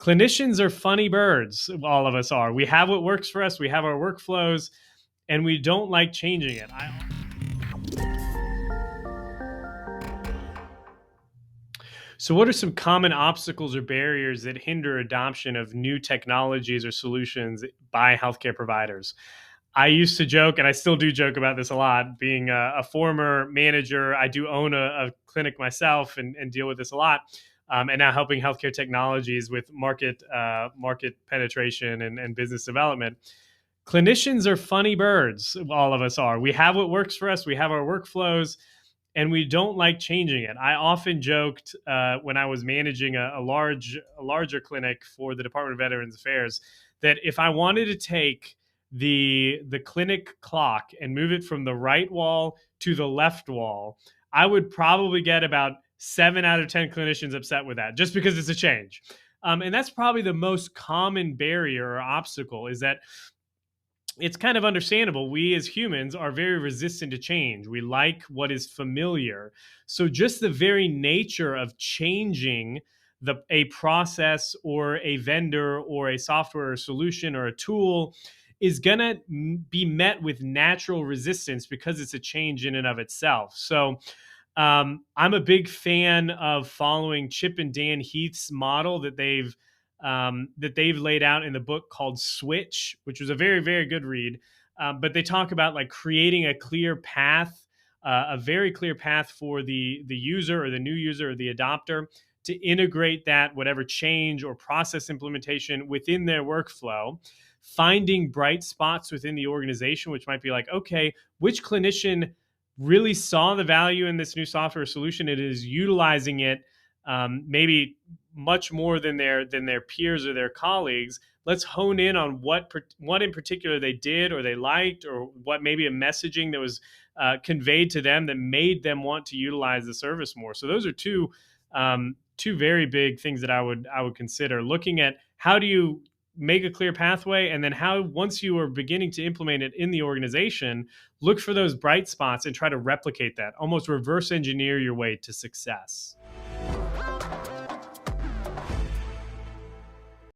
Clinicians are funny birds. All of us are. We have what works for us. We have our workflows, and we don't like changing it. So, what are some common obstacles or barriers that hinder adoption of new technologies or solutions by healthcare providers? I used to joke, and I still do joke about this a lot. Being a former manager, I do own a clinic myself and deal with this a lot. And now helping healthcare technologies with market penetration and business development. Clinicians are funny birds. All of us are. We have what works for us. We have our workflows, and we don't like changing it. I often joked when I was managing a larger clinic for the Department of Veterans Affairs that if I wanted to take the clinic clock and move it from the right wall to the left wall, I would probably get about 7 out of 10 clinicians upset with that, just because it's a change. And that's probably the most common barrier or obstacle, is that it's kind of understandable. We as humans are very resistant to change. We like what is familiar. So just the very nature of changing a process or a vendor or a software or solution or a tool is going to be met with natural resistance because it's a change in and of itself. So I'm a big fan of following Chip and Dan Heath's model that they've laid out in the book called Switch, which was a very, very good read. But they talk about like creating a clear path, a very clear path for the user or the new user or the adopter to integrate that whatever change or process implementation within their workflow, finding bright spots within the organization, which might be like, okay, which clinician really saw the value in this new software solution and is utilizing it maybe much more than their peers or their colleagues. Let's hone in on what in particular they did or they liked, or what maybe a messaging that was conveyed to them that made them want to utilize the service more. So those are two very big things that I would consider. Looking at how do you make a clear pathway, and then how, once you are beginning to implement it in the organization, look for those bright spots and try to replicate that, almost reverse engineer your way to success.